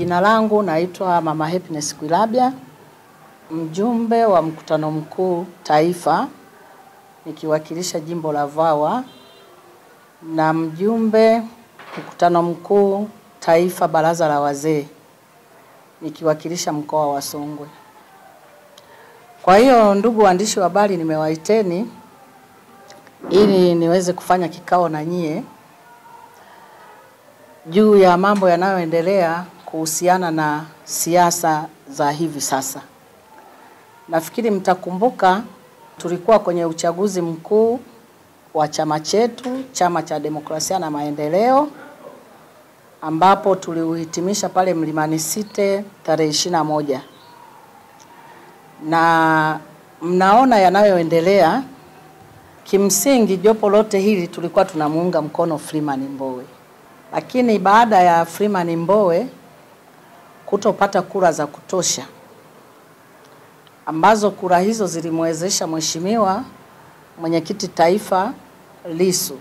Jina langu naitwa Mama Happiness Kwilabia, mjumbe wa mkutano mkuu taifa nikiwakilisha jimbo la Vwawa, na mjumbe mkutano mkuu taifa baraza la wazee nikiwakilisha mkoa wa Songwe. Kwa hiyo ndugu waandishi wa habari, nimewaiteni ili niweze kufanya kikao na nyie juu ya mambo yanayoendelea kuhusiana na siasa za hivi sasa. Nafikiri mtakumbuka tulikuwa kwenye uchaguzi mkuu wa chama chetu, Chama cha Demokrasia na Maendeleo, ambapo tuliuhitimisha pale Mlimani City tarehe 21. Na mnaona yanayoendelea. Kimsingi jopo lote hili tulikuwa tunamuunga mkono Freeman Mbowe. Lakini baada ya Freeman Mbowe kutopata kura za kutosha, ambazo kura hizo zilimwezesha mheshimiwa mwenyekiti taifa Lissu,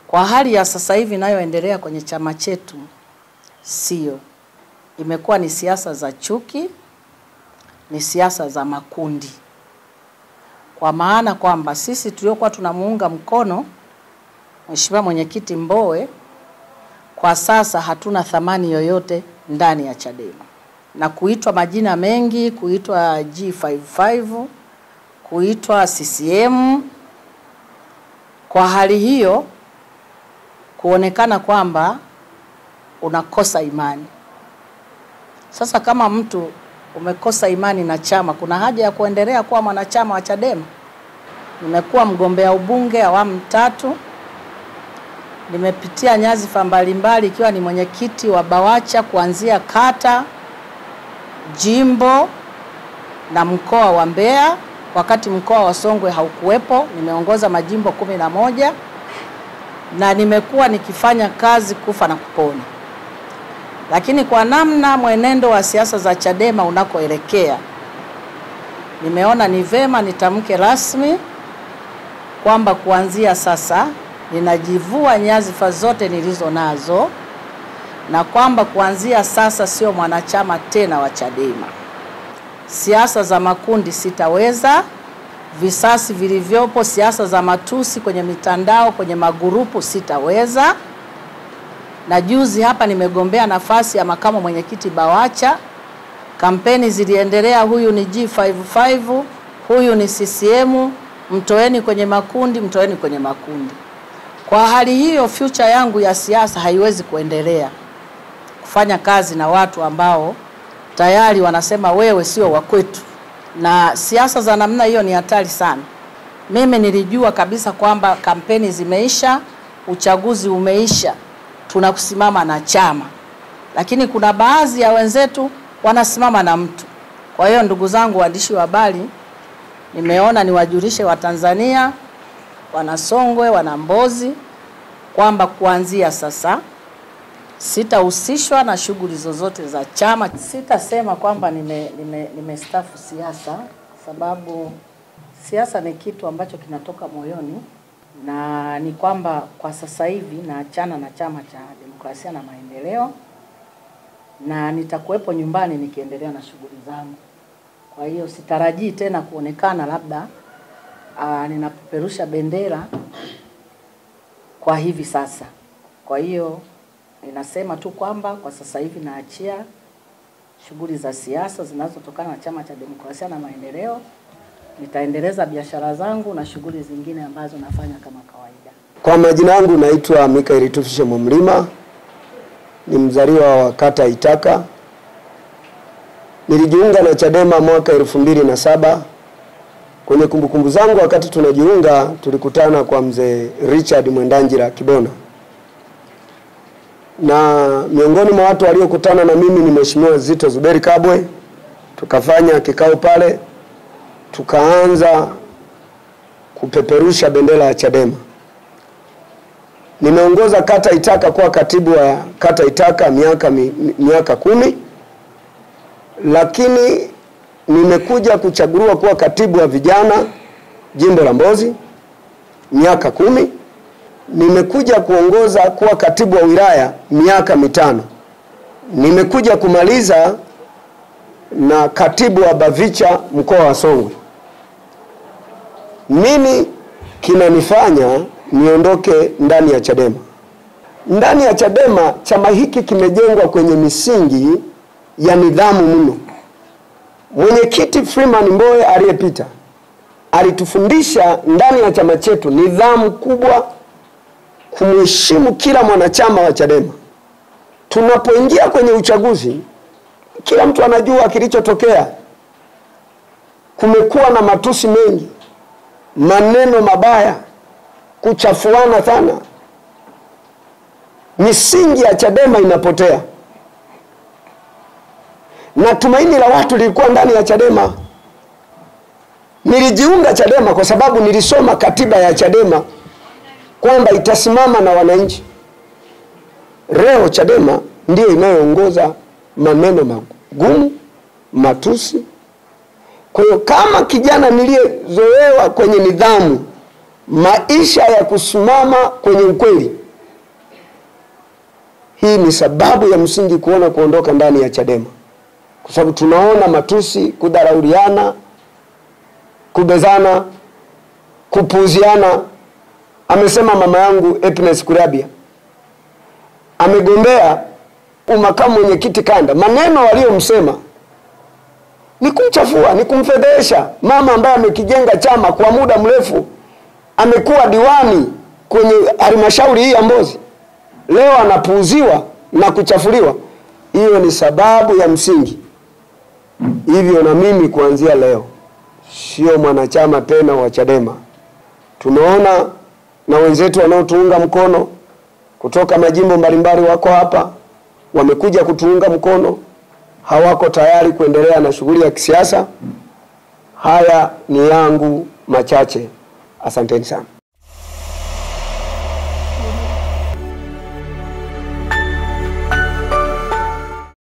kwa hali ya sasa hivi inayoendelea kwenye chama chetu, sio, imekuwa ni siasa za chuki, ni siasa za makundi. Kwa maana kwamba sisi tuliokuwa tunamuunga mkono mheshimiwa mwenyekiti Mbowe kwa sasa hatuna thamani yoyote ndani ya Chadema, na kuitwa majina mengi, kuitwa G55, kuitwa CCM. Kwa hali hiyo kuonekana kwamba unakosa imani. Sasa kama mtu umekosa imani na chama, kuna haja ya kuendelea kuwa mwanachama wa Chadema? Nimekuwa mgombea ubunge awamu 3. Nimepitia nyadhifa mbalimbali ikiwa ni mwenyekiti wa BAWACHA kuanzia kata, jimbo na mkoa wa Mbeya. Wakati mkoa wa Songwe haukuwepo, nimeongoza majimbo 11 na nimekuwa nikifanya kazi kufa na kupona. Lakini kwa namna mwenendo wa siasa za Chadema unakoelekea, nimeona ni vema nitamke rasmi kwamba kuanzia sasa ninajivua nyadhifa zote nilizo nazo, na kwamba kuanzia sasa sio mwanachama tena wa Chadema. Siasa za makundi sitaweza, visasi vilivyopo, siasa za matusi kwenye mitandao, kwenye magurupu sitaweza. Na juzi hapa nimegombea nafasi ya makamu mwenyekiti BAWACHA. Kampeni ziliendelea, huyu ni G55, huyu ni CCM, mtoeni kwenye makundi, mtoeni kwenye makundi. Kwa hali hiyo future yangu ya siasa haiwezi kuendelea kufanya kazi na watu ambao tayari wanasema wewe sio wa kwetu. Na siasa za namna hiyo ni hatari sana. Mimi nilijua kabisa kwamba kampeni zimeisha, uchaguzi umeisha, tunakusimama na chama. Lakini kuna baadhi ya wenzetu wanasimama na mtu. Kwa hiyo ndugu zangu waandishi wa habari, nimeona niwajulishe Watanzania, wana Songwe, wana Mbozi, kwamba kuanzia sasa sitahusishwa na shughuli zozote za chama. Sitasema kwamba nimestaafu siasa, sababu siasa ni kitu ambacho kinatoka moyoni, na ni kwamba kwa sasa hivi naachana na Chama cha Demokrasia na Maendeleo na nitakuwepo nyumbani nikiendelea na shughuli zangu. Kwa hiyo sitarajii tena kuonekana labda ninapeperusha bendera kwa hivi sasa. Kwa hiyo ninasema tu kwamba kwa sasa hivi naachia shughuli za siasa zinazotokana na Chama cha Demokrasia na Maendeleo. Nitaendeleza biashara zangu na shughuli zingine ambazo nafanya kama kawaida. Kwa majina yangu naitwa Mikael Tufishe Mumlima, ni mzaliwa wa kata Itaka. Nilijiunga na Chadema mwaka 2007. Kwenye kumbukumbu zangu wakati tunajiunga tulikutana kwa mzee Richard Mwendanjira Kibona. Na miongoni mwa watu waliokutana na mimi ni Mheshimiwa Zitto Zuberi Kabwe. Tukafanya kikao pale, tukaanza kupeperusha bendera ya Chadema. Nimeongoza kata Itaka kwa katibu wa kata Itaka miaka 10. Lakini nimekuja kuchaguliwa kuwa katibu wa vijana jimbo la Mbozi miaka 10. Nimekuja kuongoza kuwa katibu wa wilaya miaka 5. Nimekuja kumaliza na katibu wa BAVICHA mkoa wa Songwe. Nini kinanifanya niondoke ndani ya Chadema? Ndani ya Chadema, chama hiki kimejengwa kwenye misingi ya nidhamu mno. Mwenyekiti Freeman Mbowe aliyepita alitufundisha ndani ya chama chetu nidhamu kubwa, kumheshimu kila mwanachama wa Chadema. Tunapoingia kwenye uchaguzi, kila mtu anajua kilichotokea. Kumekuwa na matusi mengi, maneno mabaya, kuchafuana sana. Misingi ya Chadema inapotea. Na tumaini la watu lilikuwa ndani ya Chadema. Nilijiunga Chadema kwa sababu nilisoma katiba ya Chadema kwamba itasimama na wananchi. Leo Chadema ndio inayoongoza maneno magumu, matusi. Kwa hiyo kama kijana niliyezoewa kwenye nidhamu, maisha ya kusimama kwenye ukweli, hii ni sababu ya msingi kuondoka ndani ya Chadema. Kwa sababu tunaona matusi, kudharauliana, kubezana, kupuuziana. Amesema mama yangu Epines Kurabia, amegombea umakamu mwenyekiti kanda. Maneno waliyomsema ni kumchafua, ni kumfedhesha mama ambaye amekijenga chama kwa muda mrefu. Amekuwa diwani kwenye halmashauri hii ya Mbozi. Leo anapuuziwa na kuchafuliwa. Hiyo ni sababu ya msingi. Hivyo na mimi kuanzia leo sio mwanachama tena wa Chadema. Tunaona na wenzetu wanaotuunga mkono kutoka majimbo mbalimbali wako hapa, wamekuja kutuunga mkono, hawako tayari kuendelea na shughuli ya kisiasa. Haya ni yangu machache. Asanteni sana.